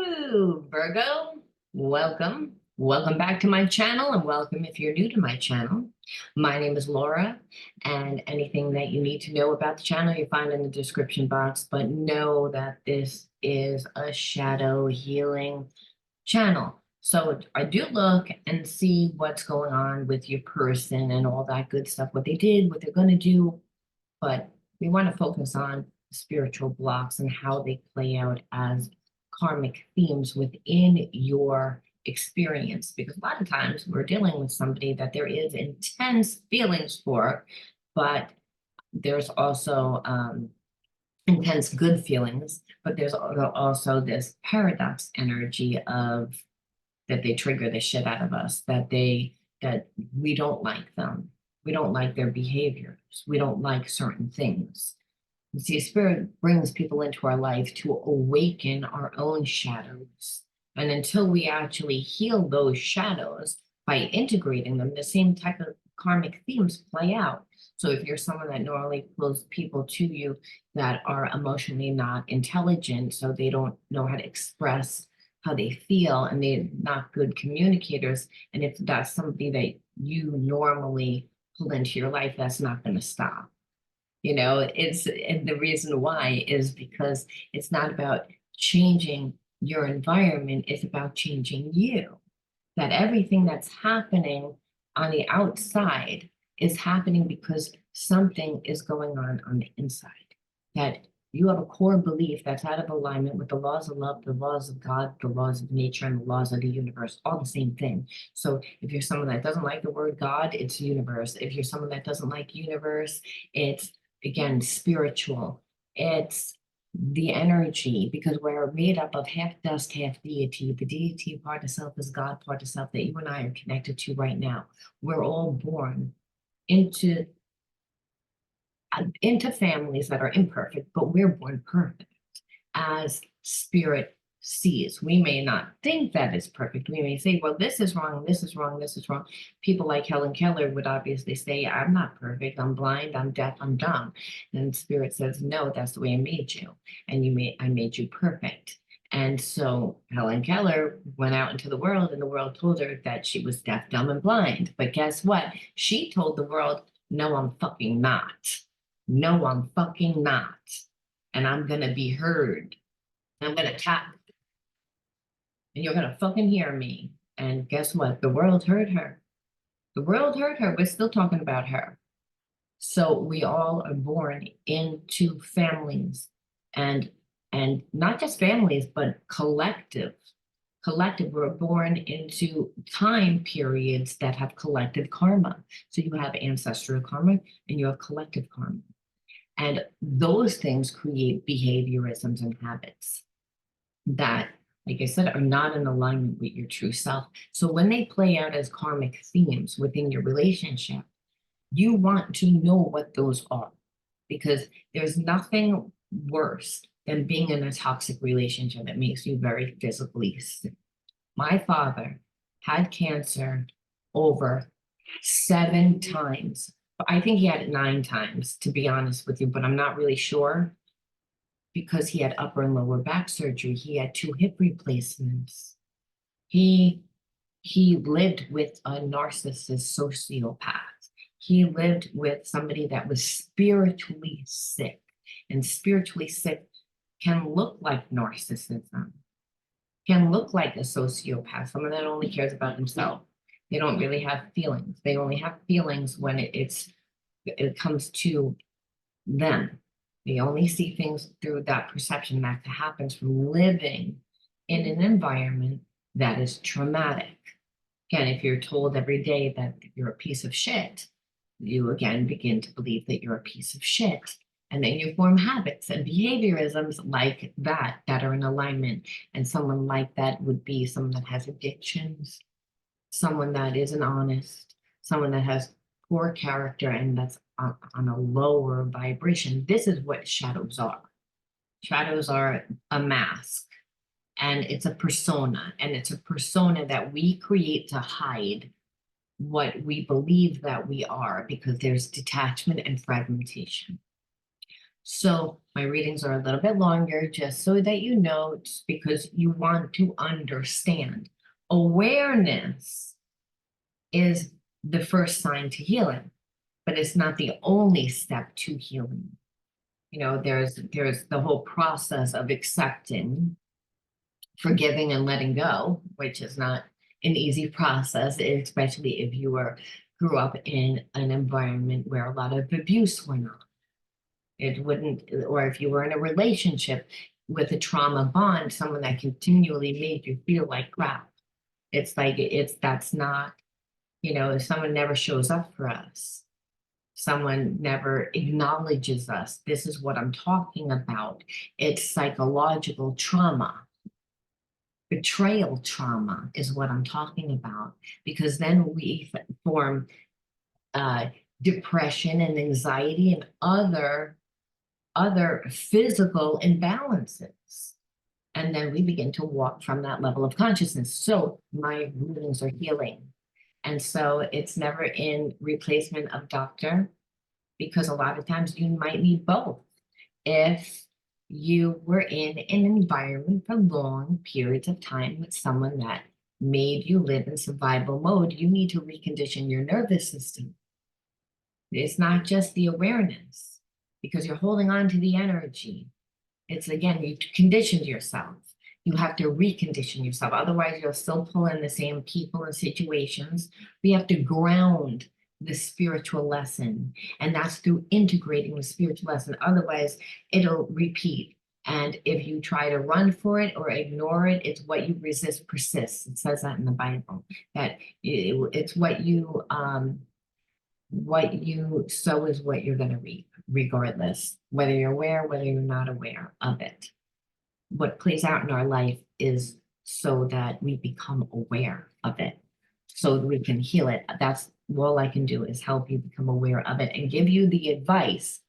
Ooh, Virgo, welcome. Welcome back to my channel, and welcome if you're new to my channel. My name is Laura, and anything that you need to know about the channel you find in the description box, but know that this is a shadow healing channel. So I do look and see what's going on with your person and all that good stuff, what they did, what they're going to do, but we want to focus on spiritual blocks and how they play out as karmic themes within your experience. Because a lot of times we're dealing with somebody that there is intense feelings for, but there's also intense good feelings, but there's also this paradox energy of that they trigger the shit out of us, that we don't like them. We don't like their behaviors. We don't like certain things. You see, spirit brings people into our life to awaken our own shadows. And until we actually heal those shadows by integrating them, the same type of karmic themes play out. So if you're someone that normally pulls people to you that are emotionally not intelligent, so they don't know how to express how they feel and they're not good communicators, and if that's somebody that you normally pull into your life, that's not going to stop. And the reason why is because it's not about changing your environment, it's about changing you. That everything that's happening on the outside is happening because something is going on the inside. That you have a core belief that's out of alignment with the laws of love, the laws of God, the laws of nature, and the laws of the universe, all the same thing. So if you're someone that doesn't like the word God, it's universe. If you're someone that doesn't like universe, it's again spiritual. It's the energy, because we're made up of half dust, half deity. The deity part of self is God part of self that you and I are connected to right now. We're all born into into families that are imperfect, but we're born perfect as spirit sees. We may not think that is perfect. We may say, well, this is wrong, this is wrong, this is wrong. People like Helen Keller would obviously say, I'm not perfect, I'm blind, I'm deaf, I'm dumb. And spirit says, no, that's the way I made you. And I made you perfect. And so Helen Keller went out into the world, and the world told her that she was deaf, dumb, and blind. But guess what? She told the world, no, I'm fucking not. No, I'm fucking not. And I'm going to be heard. I'm going to tap, and you're going to fucking hear me. And guess what? The world heard her. The world heard her. We're still talking about her. So we all are born into families, and not just families, but collective. We're born into time periods that have collective karma. So you have ancestral karma and you have collective karma. And those things create behaviorisms and habits that, like I said, are not in alignment with your true self. So when they play out as karmic themes within your relationship, you want to know what those are, because there's nothing worse than being in a toxic relationship that makes you very physically sick. My father had cancer over 7 times. I think he had it 9 times, to be honest with you, but I'm not really sure, because he had upper and lower back surgery. He had 2 hip replacements. He lived with a narcissist sociopath. He lived with somebody that was spiritually sick. And spiritually sick can look like narcissism, can look like a sociopath, someone that only cares about themselves. They don't really have feelings. They only have feelings when it comes to them. They only see things through that perception that happens from living in an environment that is traumatic. Again, if you're told every day that you're a piece of shit, you again begin to believe that you're a piece of shit. And then you form habits and behaviorisms like that are in alignment. And someone like that would be someone that has addictions, someone that isn't honest, someone that has poor character and that's on a lower vibration. This is what shadows are. Shadows are a mask, and it's a persona, and it's a persona that we create to hide what we believe that we are, because there's detachment and fragmentation. So my readings are a little bit longer just so that you know, just because you want to understand. Awareness is the first sign to healing, but it's not the only step to healing. You know, there's the whole process of accepting, forgiving, and letting go, which is not an easy process, especially if grew up in an environment where a lot of abuse went on. It wouldn't, or if you were in a relationship with a trauma bond, someone that continually made you feel like crap. It's like, that's not, if someone never shows up for us, someone never acknowledges us, this is what I'm talking about. It's psychological trauma. Betrayal trauma is what I'm talking about, because then we form depression and anxiety and other physical imbalances. And then we begin to walk from that level of consciousness. So my readings are healing. And so it's never in replacement of doctor, because a lot of times you might need both. If you were in an environment for long periods of time with someone that made you live in survival mode, you need to recondition your nervous system. It's not just the awareness, because you're holding on to the energy. It's, again, you conditioned yourself. You have to recondition yourself. Otherwise, you'll still pull in the same people and situations. We have to ground the spiritual lesson, and that's through integrating the spiritual lesson. Otherwise, it'll repeat. And if you try to run for it or ignore it, it's what you resist persists. It says that in the Bible, that it's what you sow is what you're going to reap, regardless, whether you're aware, whether you're not aware of it. What plays out in our life is so that we become aware of it, so that we can heal it. That's all I can do, is help you become aware of it and give you the advice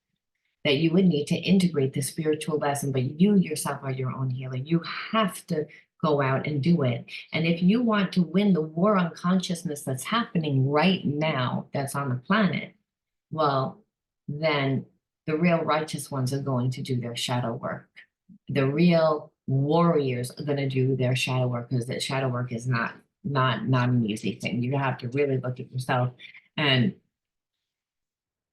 that you would need to integrate the spiritual lesson. But you yourself are your own healer. You have to go out and do it. And if you want to win the war on consciousness that's happening right now, that's on the planet, well, then the real righteous ones are going to do their shadow work. The real warriors are going to do their shadow work, because that shadow work is not an easy thing. You have to really look at yourself and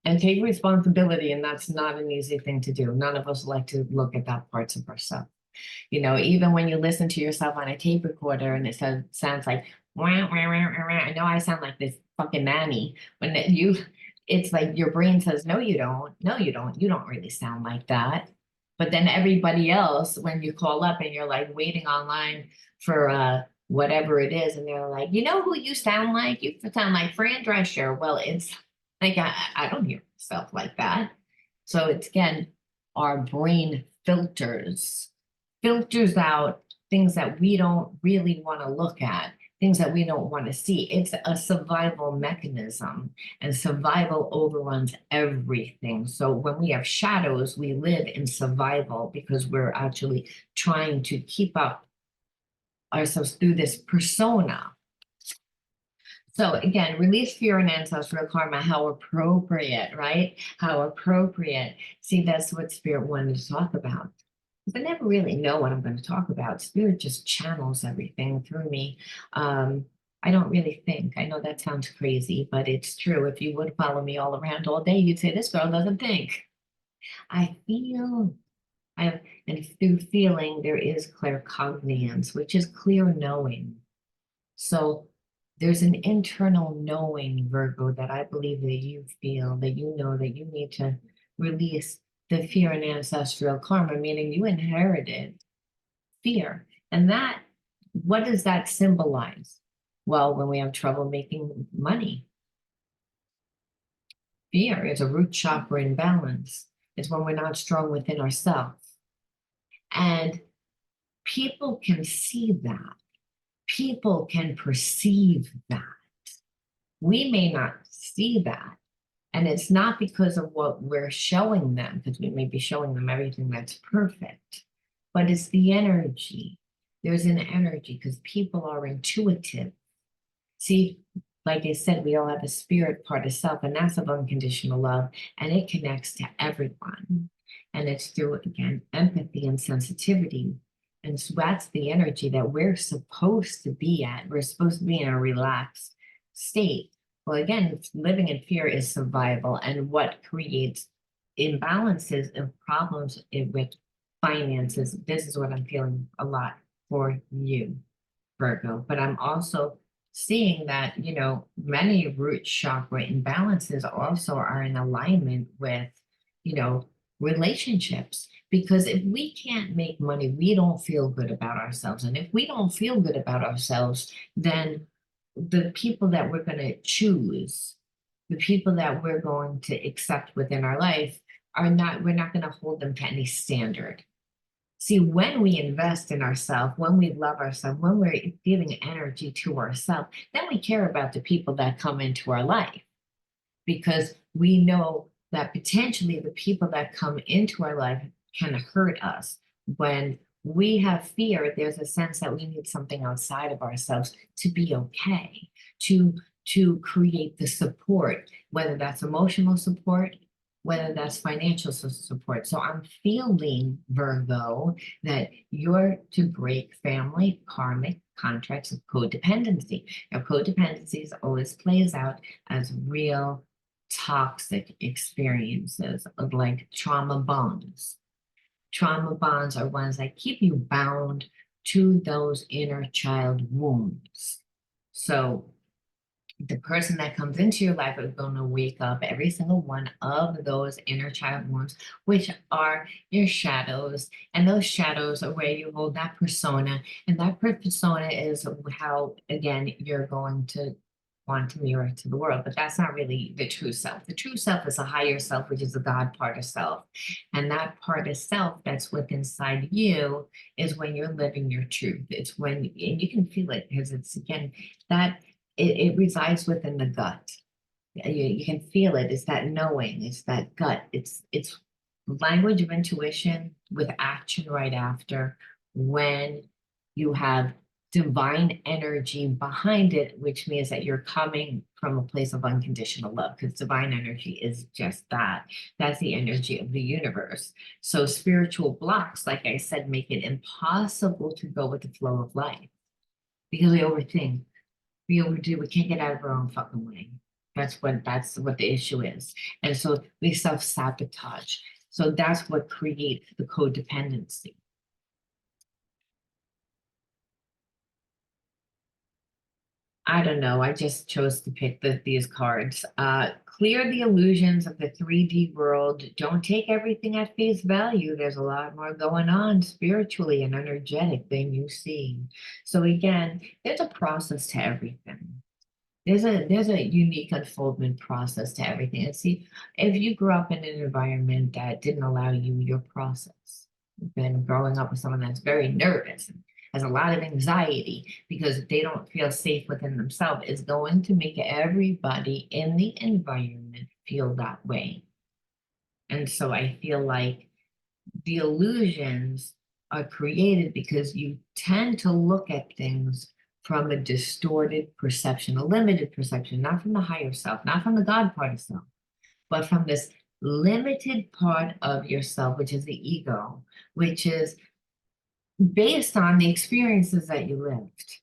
take responsibility, and that's not an easy thing to do. None of us like to look at that parts of ourselves. Even when you listen to yourself on a tape recorder and it sounds like, wah, wah, wah, wah, wah. I know I sound like this fucking nanny. It's like your brain says, no, you don't. No, you don't. You don't really sound like that. But then everybody else, when you call up and you're like waiting online for whatever it is, and they're like, you know who you sound like? You sound like Fran Drescher. Well, it's like, I don't hear myself like that. So it's, again, our brain filters out things that we don't really want to look at, things that we don't want to see. It's a survival mechanism, and survival overruns everything. So when we have shadows, we live in survival because we're actually trying to keep up ourselves through this persona. So again, release fear and ancestral karma. How appropriate, right? How appropriate. See, that's what Spirit wanted to talk about. I never really know what I'm going to talk about. Spirit just channels everything through me. I don't really think. I know that sounds crazy, but it's true. If you would follow me all around all day, you'd say, this girl doesn't think. I feel. And through feeling, there is claircognizance, which is clear knowing. So there's an internal knowing, Virgo, that I believe that you feel, that you know that you need to release the fear and ancestral karma, meaning you inherited fear. And that, what does that symbolize? Well, when we have trouble making money, fear is a root chakra imbalance. It's when we're not strong within ourselves. And people can see that. People can perceive that. We may not see that. And it's not because of what we're showing them, because we may be showing them everything that's perfect, but it's the energy. There's an energy, because people are intuitive. See, like I said, we all have a spirit part of self, and that's of unconditional love, and it connects to everyone. And it's through, again, empathy and sensitivity. And so that's the energy that we're supposed to be at. We're supposed to be in a relaxed state. Well, again, living in fear is survival. And what creates imbalances and problems with finances, this is what I'm feeling a lot for you, Virgo. But I'm also seeing that, many root chakra imbalances also are in alignment with, you know, relationships. Because if we can't make money, we don't feel good about ourselves. And if we don't feel good about ourselves, then the people that we're going to choose, the people that we're going to accept within our life we're not going to hold them to any standard. See, when we invest in ourselves, when we love ourselves, when we're giving energy to ourselves, then we care about the people that come into our life, because we know that potentially the people that come into our life can hurt us. When we have fear, there's a sense that we need something outside of ourselves to be okay, to create the support, whether that's emotional support, whether that's financial support. So I'm feeling, Virgo, that you're to break family karmic contracts of codependency. Now, codependency always plays out as real toxic experiences of like trauma bonds. Trauma bonds are ones that keep you bound to those inner child wounds. So the person that comes into your life is going to wake up every single one of those inner child wounds, which are your shadows. And those shadows are where you hold that persona. And that persona is how, again, you're going to want to mirror to the world. But that's not really the true self. The true self is a higher self, which is the God part of self. And that part of self that's within inside you is when you're living your truth. It's when, and you can feel it, because it's, again, that it resides within the gut. You can feel it. It's that knowing. It's that gut. It's language of intuition with action right after, when you have divine energy behind it, which means that you're coming from a place of unconditional love, because divine energy is just that. That's the energy of the universe. So spiritual blocks, like I said, make it impossible to go with the flow of life, because we overthink. We overdo, we can't get out of our own fucking way. That's what the issue is. And so we self-sabotage. So that's what creates the codependency. I don't know. I just chose to pick these cards. Clear the illusions of the 3D world. Don't take everything at face value. There's a lot more going on spiritually and energetic than you see. So again, there's a process to everything. There's a unique unfoldment process to everything. And see, if you grew up in an environment that didn't allow you your process, then growing up with someone that's very nervous and has a lot of anxiety because they don't feel safe within themselves, is going to make everybody in the environment feel that way. And so I feel like the illusions are created because you tend to look at things from a distorted perception, a limited perception, not from the higher self, not from the God part of self, but from this limited part of yourself, which is the ego, which is based on the experiences that you lived,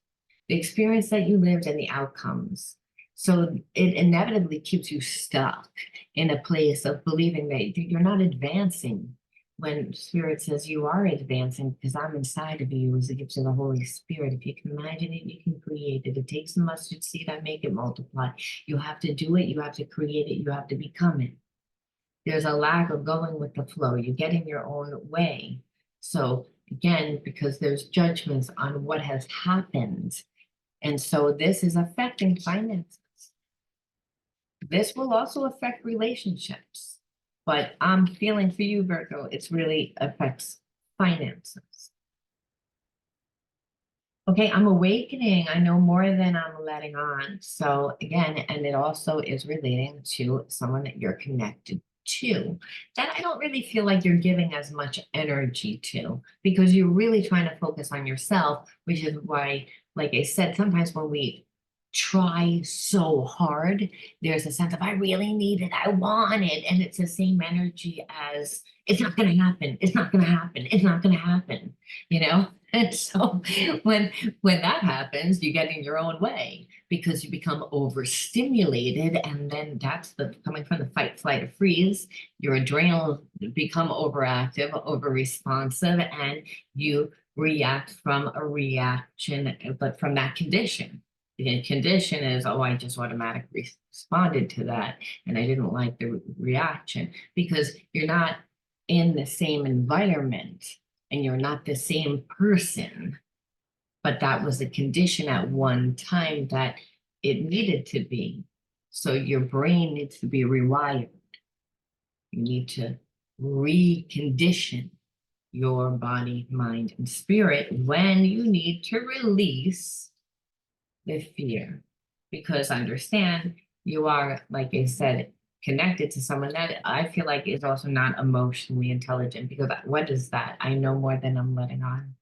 the experience that you lived and the outcomes. So it inevitably keeps you stuck in a place of believing that you're not advancing, when Spirit says you are advancing, because I'm inside of you as a gift of the Holy Spirit. If you can imagine it, you can create it. It takes a mustard seed, I make it multiply. You have to do it, you have to create it, you have to become it. There's a lack of going with the flow. You get in your own way. So again, because there's judgments on what has happened. And so this is affecting finances. This will also affect relationships. But I'm feeling for you, Virgo, it's really affects finances. Okay, I'm awakening. I know more than I'm letting on. So again, and it also is relating to someone that you're connected to, that I don't really feel like you're giving as much energy to, because you're really trying to focus on yourself, which is why, like I said, sometimes when we try so hard, there's a sense of, I really need it, I want it. And it's the same energy as, it's not going to happen, it's not going to happen, it's not going to happen, you know? And so when that happens, you get in your own way because you become overstimulated, and then that's the coming from the fight, flight, or freeze. Your adrenal become overactive, over responsive, and you react from a reaction, but from that condition. The condition is, oh, I just automatically responded to that, and I didn't like the reaction, because you're not in the same environment and you're not the same person, but that was a condition at one time that it needed to be. So your brain needs to be rewired. You need to recondition your body, mind, and spirit when you need to release the fear. Because understand, you are, like I said, connected to someone that I feel like is also not emotionally intelligent, because what is that? I know more than I'm letting on.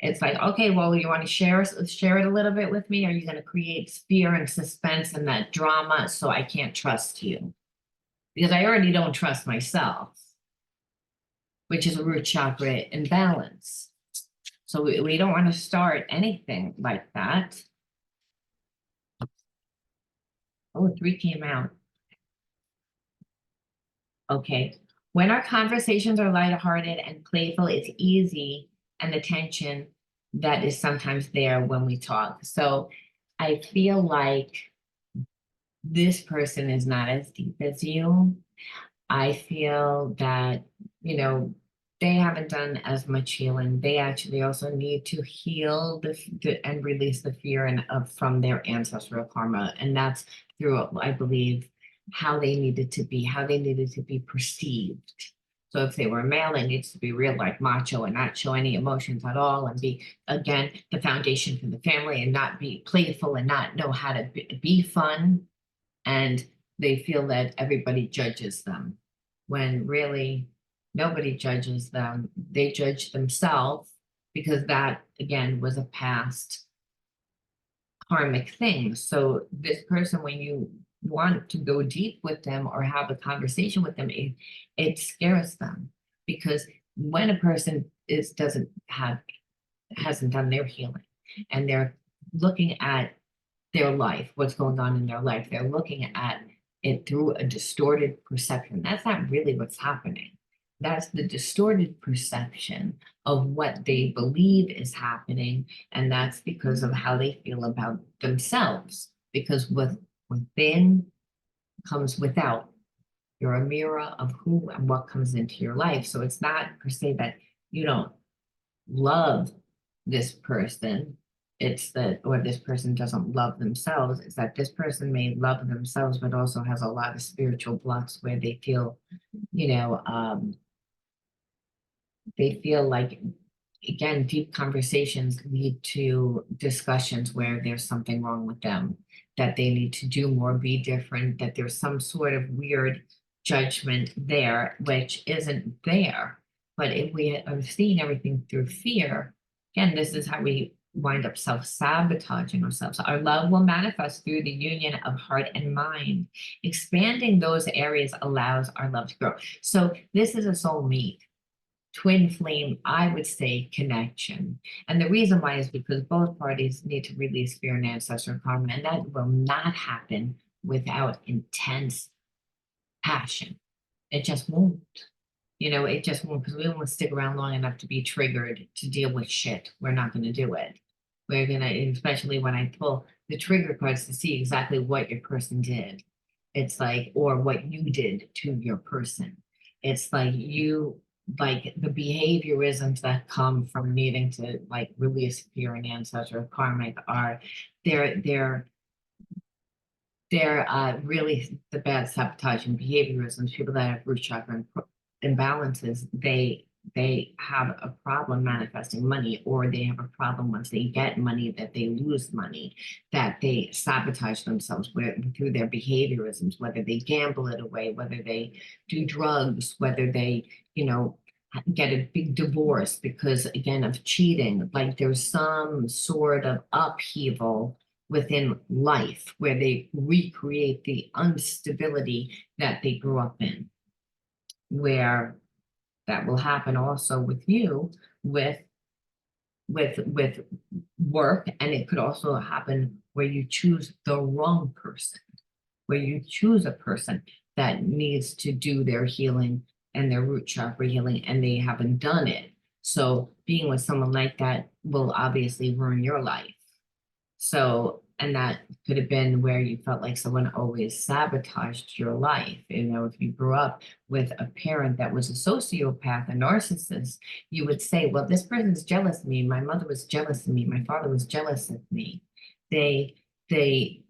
It's like, okay, well, you want to share it a little bit with me? Are you going to create fear and suspense and that drama so I can't trust you? Because I already don't trust myself, which is a root chakra imbalance. So we don't want to start anything like that. Oh, 3 came out. Okay. When our conversations are lighthearted and playful, it's easy, and the tension that is sometimes there when we talk. So I feel like this person is not as deep as you. I feel that, they haven't done as much healing. They actually also need to heal and release the fear from their ancestral karma. And that's through, I believe, how they needed to be, how they needed to be perceived. So if they were male, it needs to be real, like macho, and not show any emotions at all, and be, again, the foundation for the family, and not be playful, and not know how to be fun. And they feel that everybody judges them, when really nobody judges them. They judge themselves, because that, again, was a past karmic thing. So this person, when you want to go deep with them or have a conversation with them, it scares them, because when a person hasn't done their healing, and they're looking at their life, what's going on in their life, they're looking at it through a distorted perception. That's not really what's happening. That's the distorted perception of what they believe is happening. And that's because of how they feel about themselves. Because within comes without. You're a mirror of who and what comes into your life. So it's not per se that you don't love this person, it's that, or this person doesn't love themselves. It's that this person may love themselves, but also has a lot of spiritual blocks where they feel, they feel like, again, deep conversations lead to discussions where there's something wrong with them, that they need to do more, be different, that there's some sort of weird judgment there, which isn't there. But if we are seeing everything through fear, again, this is how we wind up self-sabotaging ourselves. Our love will manifest through the union of heart and mind. Expanding those areas allows our love to grow. So this is a soulmate, twin flame, I would say, connection. And the reason why is because both parties need to release fear and ancestral karma, and that will not happen without intense passion. It just won't. It just won't, because we won't stick around long enough to be triggered to deal with shit. We're not going to do it. We're going to, especially when I pull the trigger cards to see exactly what your person did. It's like, or what you did to your person. It's like like the behaviorisms that come from needing to like release fear and ancestral karmic are, they're really the bad sabotaging behaviorisms. People that have root chakra imbalances, they have a problem manifesting money, or they have a problem once they get money that they lose money, that they sabotage themselves through their behaviorisms, whether they gamble it away, whether they do drugs, whether they, get a big divorce because, again, of cheating. Like there's some sort of upheaval within life, where they recreate the instability that they grew up in, where that will happen also with you with with work, and it could also happen where you choose the wrong person, where you choose a person that needs to do their healing and their root chakra healing, and they haven't done it. So being with someone like that will obviously ruin your life. So, and that could have been where you felt like someone always sabotaged your life. You know, if you grew up with a parent that was a sociopath, a narcissist, you would say, well, this person's jealous of me. My mother was jealous of me. My father was jealous of me. They, they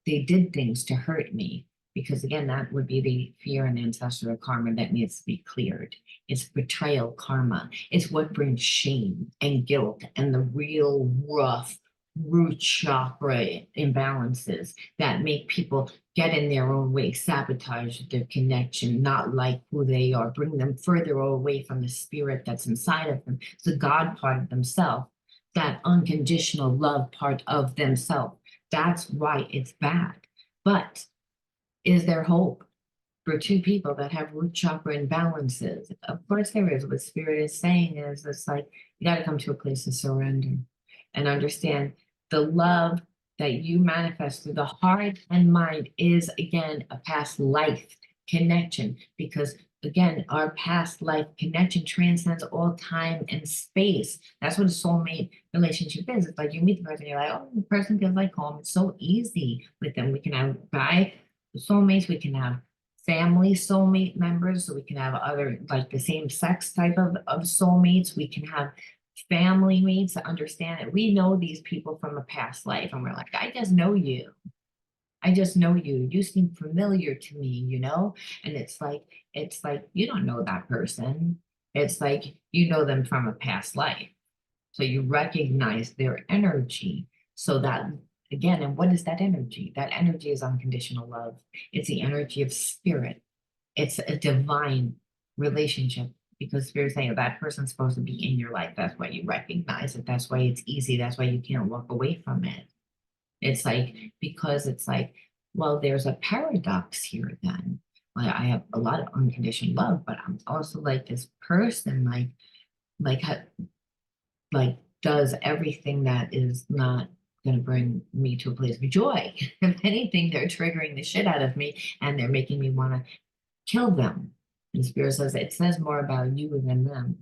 did things to hurt me. Because again, that would be the fear and ancestral karma that needs to be cleared. It's betrayal karma. It's what brings shame and guilt and the real rough root chakra imbalances that make people get in their own way, sabotage their connection, not like who they are, bring them further away from the spirit that's inside of them, the God part of themselves, that unconditional love part of themselves. That's why it's bad. But is there hope for two people that have root chakra imbalances? Of course there is. What spirit is saying is, it's like, you got to come to a place of surrender and understand the love that you manifest through the heart and mind is, again, a past life connection. Because again, our past life connection transcends all time and space. That's what a soulmate relationship is. It's like you meet the person, you're like, oh, the person feels like home. It's so easy with them. We can have soulmates, we can have family soulmate members, so we can have other, like the same sex type of soulmates. We can have family mates to understand it. We know these people from a past life, and we're like, I just know you. I just know you. You seem familiar to me, you know? And it's like you don't know that person. It's like you know them from a past life. So you recognize their energy. So that, again, and what is that energy? That energy is unconditional love. It's the energy of spirit. It's a divine relationship, because spirit's saying that person's supposed to be in your life. That's why you recognize it. That's why it's easy. That's why you can't walk away from it. It's like, because it's like, well, there's a paradox here then. Like, I have a lot of unconditional love, but I'm also like this person, like, like does everything that is not going to bring me to a place of joy. If anything, they're triggering the shit out of me, and they're making me want to kill them. And spirit says it says more about you than them.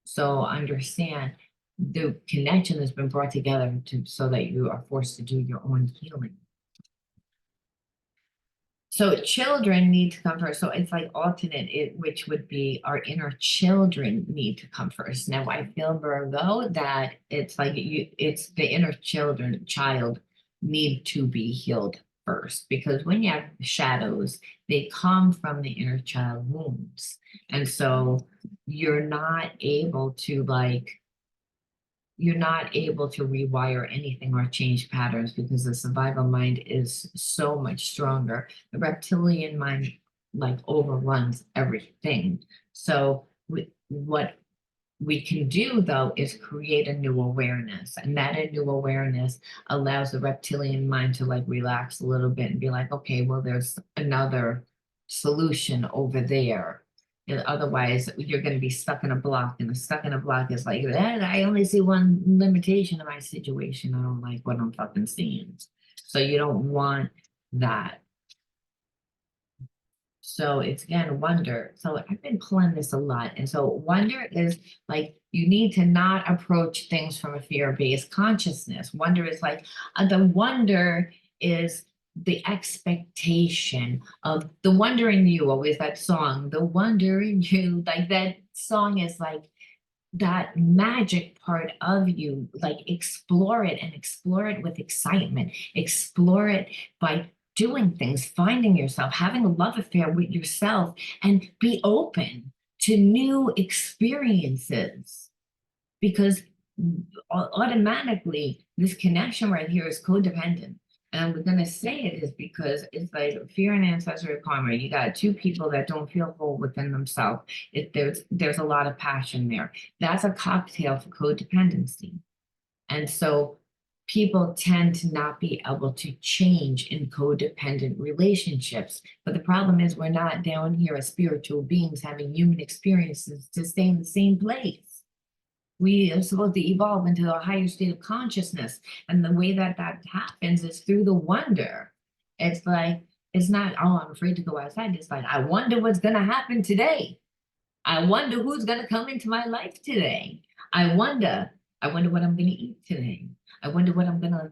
So understand the connection has been brought together so that you are forced to do your own healing. So children need to come first. So it's like alternate, which would be our inner children need to come first. Now I feel, Virgo, that it's like it's the inner child need to be healed first, because when you have shadows, they come from the inner child wounds. And so you're not able to rewire anything or change patterns, because the survival mind is so much stronger. The reptilian mind like overruns everything. So what we can do though is create a new awareness, and that a new awareness allows the reptilian mind to like relax a little bit and be like, okay, well, there's another solution over there. And otherwise, you're going to be stuck in a block, and stuck in a block is like, I only see one limitation in my situation. I don't like what I'm fucking seeing. So you don't want that. So it's, again, wonder. So I've been pulling this a lot. And so wonder is like, you need to not approach things from a fear-based consciousness. Wonder is like, the wonder is the expectation of the wonder in you. Always that song, the wonder in you. Like that song is like that magic part of you. Like explore it, and explore it with excitement. Explore it by doing things, finding yourself, having a love affair with yourself, and be open to new experiences. Because automatically, this connection right here is codependent. And we're going to say it is because it's like fear and ancestral karma. You got two people that don't feel whole within themselves. There's a lot of passion there. That's a cocktail for codependency. And so people tend to not be able to change in codependent relationships. But the problem is we're not down here as spiritual beings having human experiences to stay in the same place. We are supposed to evolve into a higher state of consciousness. And the way that that happens is through the wonder. It's like, it's not, oh, I'm afraid to go outside. It's like, I wonder what's going to happen today. I wonder who's going to come into my life today. I wonder what I'm going to eat today. I wonder what I'm going to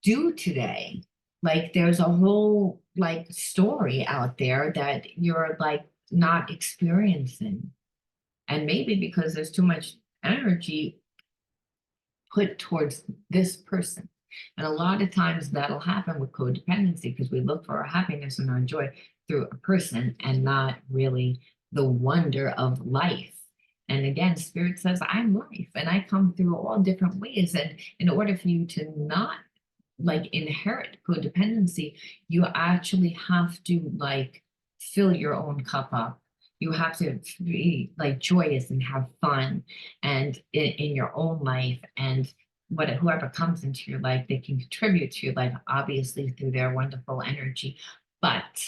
do today. Like there's a whole like story out there that you're like not experiencing. And maybe because there's too much energy put towards this person. And a lot of times that'll happen with codependency because we look for our happiness and our joy through a person and not really the wonder of life. And again, Spirit says, I'm life and I come through all different ways. And in order for you to not like inherit codependency, you actually have to like fill your own cup up. You have to be like joyous and have fun and in your own life, and whoever comes into your life, they can contribute to your life, obviously through their wonderful energy. But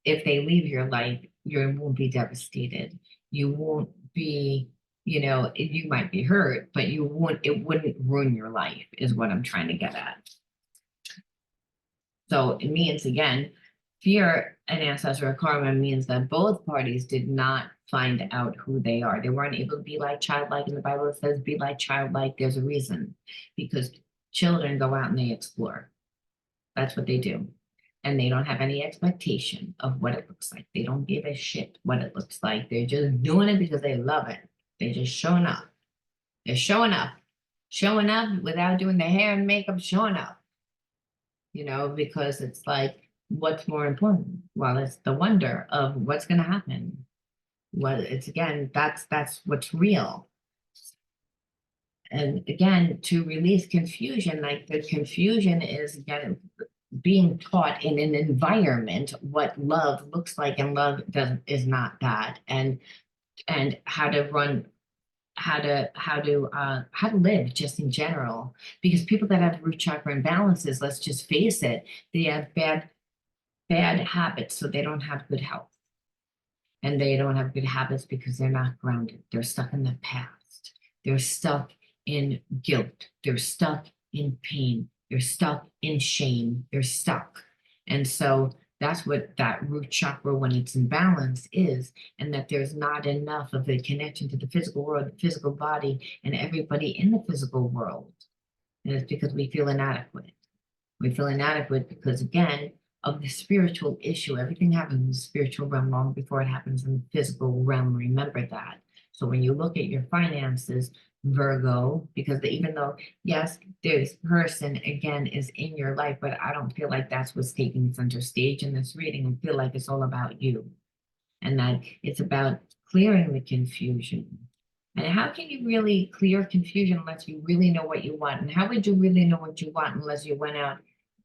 if they leave your life, you won't be devastated. You won't be, you might be hurt, but it wouldn't ruin your life, is what I'm trying to get at. So it means, again, fear and ancestral karma means that both parties did not find out who they are. They weren't able to be like childlike. In the Bible, it says, be like childlike. There's a reason, because children go out and they explore. That's what they do. And they don't have any expectation of what it looks like. They don't give a shit what it looks like. They're just doing it because they love it. They're just showing up. They're showing up without doing the hair and makeup, showing up. Because it's like, what's more important? Well, it's the wonder of what's going to happen. Well, it's again, that's what's real. And again, to release confusion, like the confusion is again being taught in an environment what love looks like, and love is not that, and how to run, how to live just in general. Because people that have root chakra imbalances, let's just face it, they have bad habits, so they don't have good health. And they don't have good habits because they're not grounded. They're stuck in the past. They're stuck in guilt. They're stuck in pain. They're stuck in shame. They're stuck. And so that's what that root chakra, when it's in balance, is, and that there's not enough of a connection to the physical world, the physical body, and everybody in the physical world. And it's because we feel inadequate. We feel inadequate because, again, of the spiritual issue. Everything happens in the spiritual realm long before it happens in the physical realm. Remember that. So when you look at your finances, Virgo, because even though, yes, this person again is in your life, but I don't feel like that's what's taking center stage in this reading. I feel like it's all about you, and that it's about clearing the confusion. And how can you really clear confusion unless you really know what you want? And how would you really know what you want unless you went out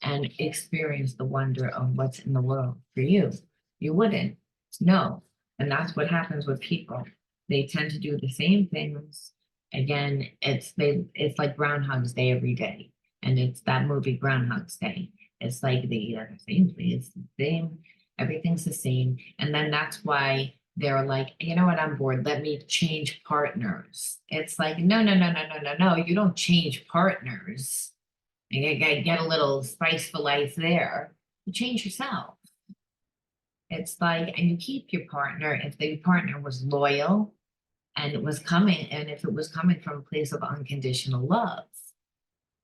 and experienced the wonder of what's in the world for you? You wouldn't. No. And that's what happens with people. They tend to do the same things. Again, it's like Groundhog's Day every day. And it's that movie Groundhog's Day. It's like the same thing. It's the same. Everything's the same. And then that's why they're like, you know what, I'm bored. Let me change partners. It's like, no. You don't change partners. You get a little spice for life there. You change yourself. It's like, and you keep your partner if the partner was loyal and it was coming, and if it was coming from a place of unconditional love,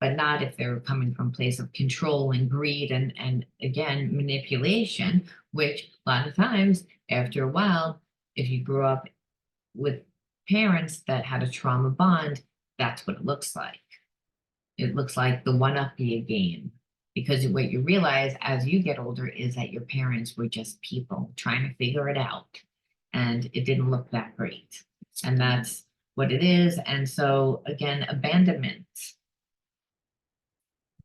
but not if they were coming from a place of control and greed and again, manipulation, which a lot of times after a while, if you grew up with parents that had a trauma bond, that's what it looks like. It looks like the one-uppy game, because what you realize as you get older is that your parents were just people trying to figure it out, and it didn't look that great. And that's what it is. And so again, abandonment.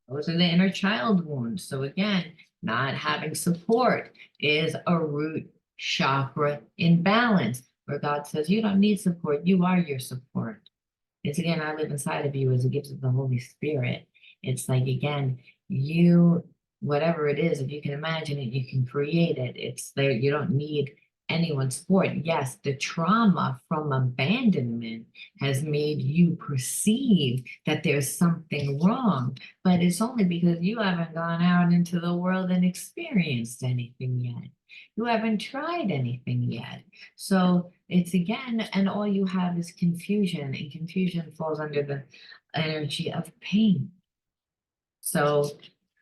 Those are the inner child wounds. So again, not having support is a root chakra imbalance, where God says, you don't need support. You are your support. It's again, I live inside of you as a gift of the Holy Spirit. It's like, again, you, whatever it is, if you can imagine it, you can create it. It's there, you don't need anyone's support. Yes, the trauma from abandonment has made you perceive that there's something wrong, but it's only because you haven't gone out into the world and experienced anything yet. You haven't tried anything yet. So it's again, and all you have is confusion, and confusion falls under the energy of pain. So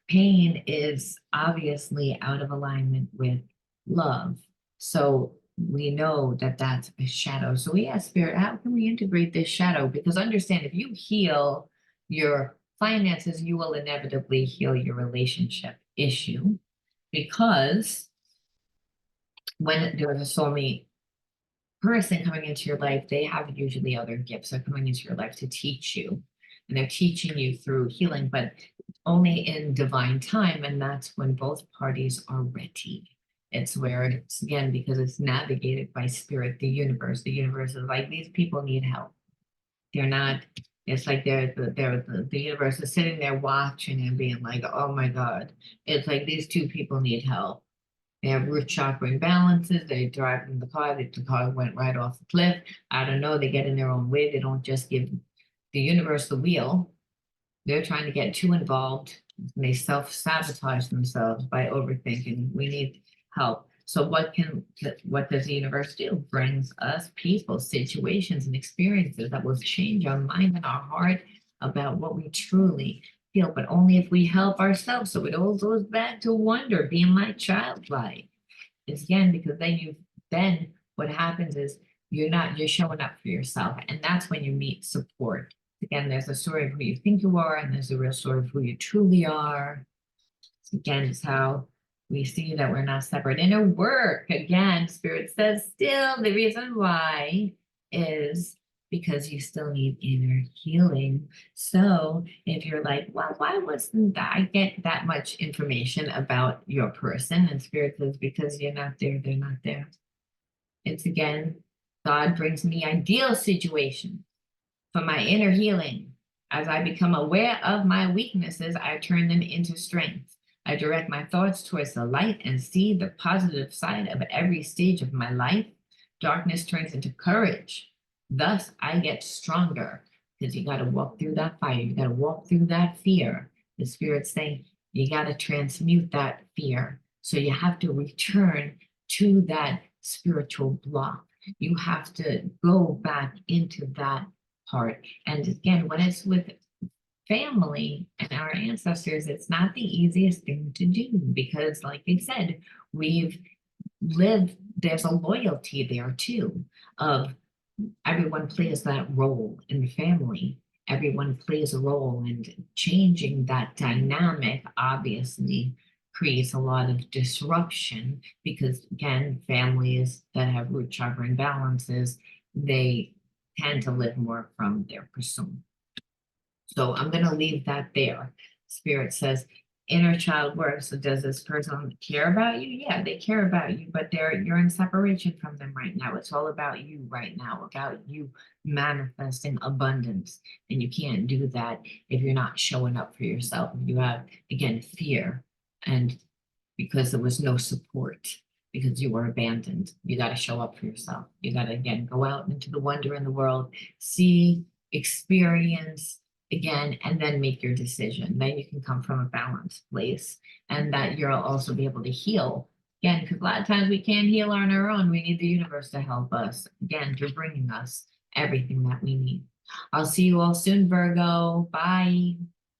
pain is obviously out of alignment with love. So we know that that's a shadow. So we ask Spirit, how can we integrate this shadow? Because understand, if you heal your finances, you will inevitably heal your relationship issue. Because when there's a soulmate person coming into your life, they have usually other gifts. They're coming into your life to teach you, and they're teaching you through healing, but only in divine time. And that's when both parties are ready. It's where it's again, because it's navigated by spirit, the universe. The universe is like, these people need help. They're not, it's like the universe is sitting there watching and being like, oh my God. It's like these two people need help. They have root chakra imbalances. They drive in the car went right off the cliff. I don't know. They get in their own way. They don't just give the universe the wheel. They're trying to get too involved. And they self-sabotage themselves by overthinking. We need help. So what does the universe do? Brings us people, situations, and experiences that will change our mind and our heart about what we truly feel, but only if we help ourselves. So it all goes back to wonder, being like childlike. It's again, because then what happens is you're showing up for yourself. And that's when you meet support. Again, there's a story of who you think you are, and there's a real story of who you truly are. Again, it's how we see that we're not separate. Inner work, again, Spirit says still the reason why is because you still need inner healing. So if you're like, well, why wasn't I get that much information about your person? And Spirit says, because you're not there, they're not there. It's again, God brings me ideal situations for my inner healing. As I become aware of my weaknesses, I turn them into strength. I direct my thoughts towards the light and see the positive side of every stage of my life. Darkness turns into courage. Thus, I get stronger because you got to walk through that fire. You got to walk through that fear. The Spirit's saying you got to transmute that fear. So you have to return to that spiritual block. You have to go back into that part. And again, when it's with family and our ancestors, it's not the easiest thing to do because, like they said, we've lived, there's a loyalty there too, of everyone plays that role in the family. Everyone plays a role, and changing that dynamic obviously creates a lot of disruption because, again, families that have root chakra imbalances, they tend to live more from their persona. So I'm going to leave that there. Spirit says, inner child work. So does this person care about you? Yeah, they care about you, but you're in separation from them right now. It's all about you right now, about you manifesting abundance. And you can't do that if you're not showing up for yourself. If you have, again, fear, and because there was no support, because you were abandoned. You got to show up for yourself. You got to, again, go out into the wonder in the world, see, experience, again, and then make your decision. Then you can come from a balanced place, and that you'll also be able to heal. Again, because a lot of times we can't heal on our own. We need the universe to help us. Again, they're bringing us everything that we need. I'll see you all soon, Virgo. Bye.